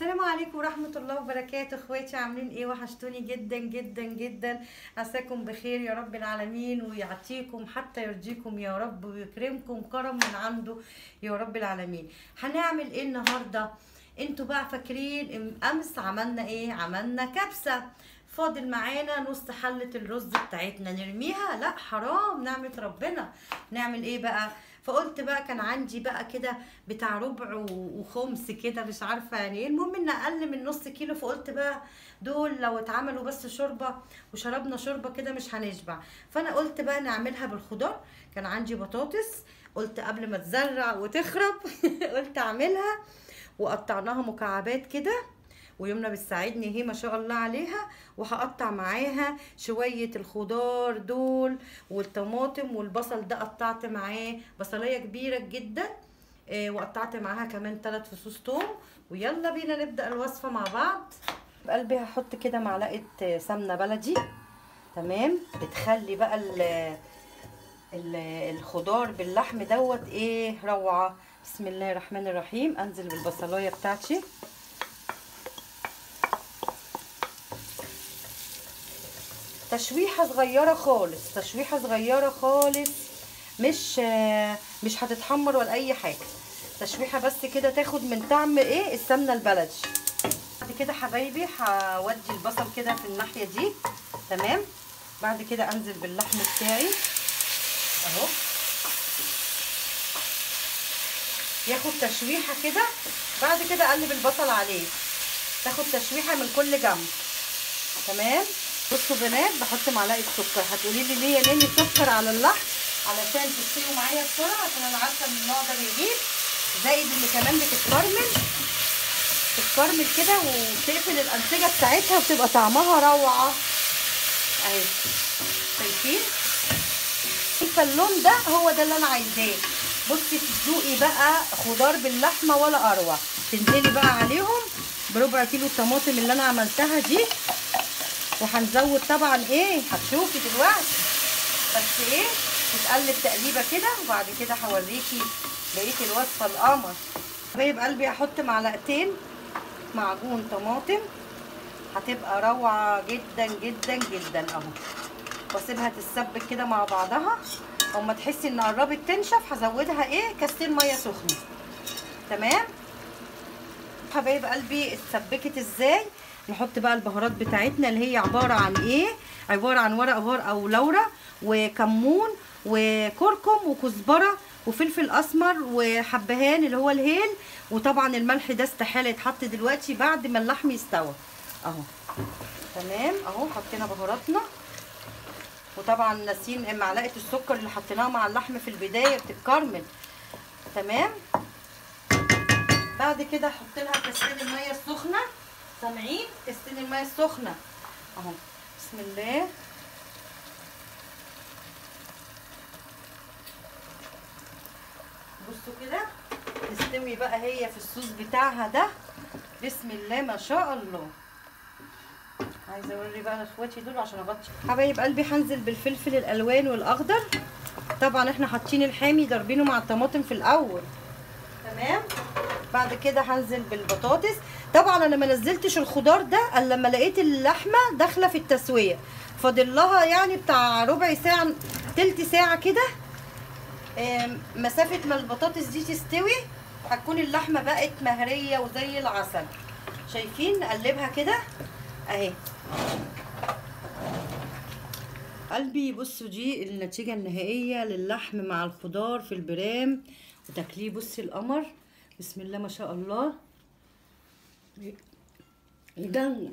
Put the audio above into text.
السلام عليكم ورحمة الله وبركاته. اخواتي عاملين ايه؟ وحشتوني جدا جدا جدا. عساكم بخير يا رب العالمين، ويعطيكم حتى يرضيكم يا رب، ويكرمكم كرم من عنده يا رب العالمين. هنعمل ايه النهاردة؟ انتوا بقى فاكرين امس عملنا ايه؟ عملنا كبسة. فاضل معانا نص حلة الرز بتاعتنا نرميها؟ لا حرام، نعمة ربنا. نعمل ايه بقى؟ فقلت بقى كان عندي بقى كده بتاع ربع وخمس كده، مش عارفه يعني ايه، المهم ان اقل من نص كيلو. فقلت بقى دول لو اتعملوا بس شوربه وشربنا شوربه كده مش هنشبع. فانا قلت بقى نعملها بالخضار. كان عندي بطاطس، قلت قبل ما تزرع وتخرب قلت اعملها، وقطعناها مكعبات كده، ويمنى بتساعدني هي ما شاء الله عليها. وهقطع معاها شوية الخضار دول والطماطم والبصل ده، قطعت معاه بصلية كبيرة جدا، وقطعت معاها كمان 3 فصوص توم. ويلا بينا نبدأ الوصفة مع بعض. بقلبي هحط كده معلقة سمنة بلدي، تمام، بتخلي بقى الخضار باللحم دوت ايه، روعة. بسم الله الرحمن الرحيم. انزل بالبصلاية بتاعتي، تشويحه صغيره خالص، تشويحه صغيره خالص، مش هتتحمر ولا اي حاجه، تشويحه بس كده تاخد من طعم ايه، السمنه البلدي. بعد كده حبايبي هودي البصل كده في الناحيه دي، تمام. بعد كده انزل باللحم بتاعي اهو، ياخد تشويحه كده. بعد كده اقلب البصل عليه، تاخد تشويحه من كل جنب، تمام. بصوا بنات، بحط معلقه سكر. هتقولي لي ليه يا ناني سكر على اللحم؟ علشان تستوي معايا بسرعه، عشان انا عارفه ان النوع ده بيجيب، زائد ان كمان بتتكرمل كده وبتقفل الانسجه بتاعتها وبتبقى طعمها روعه اهي. شايفين؟ شايفه اللون ده؟ هو ده اللي انا عايزاه. بصي تدوقي بقى خضار باللحمه ولا اروع. تنزلي بقى عليهم بربع كيلو الطماطم اللي انا عملتها دي، وهنزود طبعا ايه، هتشوفي دلوقتي، بس ايه، تتقلب تقليبه كده. وبعد كده هوريكي بقيه الوصفه القمر. حبايب قلبي هحط معلقتين معجون طماطم، هتبقى روعه جدا جدا جدا اهو. واسيبها تتسبك كده مع بعضها، اما تحسي ان قربت تنشف هزودها ايه، كاستين ميه سخنه، تمام. حبايب قلبي اتسبكت ازاي؟ نحط بقى البهارات بتاعتنا اللي هي عباره عن ايه، عباره عن ورق غار او لورا وكمون وكركم وكزبره وفلفل اسمر وحبهان اللي هو الهيل. وطبعا الملح ده استحاله يتحط دلوقتي بعد ما اللحم يستوى اهو، تمام. اهو حطينا بهاراتنا، وطبعا ناسين معلقه السكر اللي حطيناها مع اللحم في البدايه بتتكرمل، تمام. بعد كده احط لها كاستين الميه السخنه، سامعين؟ كاستين الميه السخنه اهو. بسم الله. بصوا كده تستوي بقى هي في الصوص بتاعها ده، بسم الله ما شاء الله. عايزه اوري بقى لاخواتي دول عشان اغطي. حبايب قلبي هنزل بالفلفل الالوان والاخضر، طبعا احنا حاطين الحامي ضاربينه مع الطماطم في الاول، تمام. بعد كده هنزل بالبطاطس. طبعا انا ما نزلتش الخضار ده الا لما لقيت اللحمه داخله في التسويه، فاضل لها يعني بتاع ربع ساعه تلت ساعه كده، مسافه ما البطاطس دي تستوي هتكون اللحمه بقت مهريه وزي العسل. شايفين؟ نقلبها كده اهي. قلبي بصوا دي النتيجه النهائيه للحم مع الخضار في البرام وتاكليه. بصي القمر، بسم الله ما شاء الله، يجنن.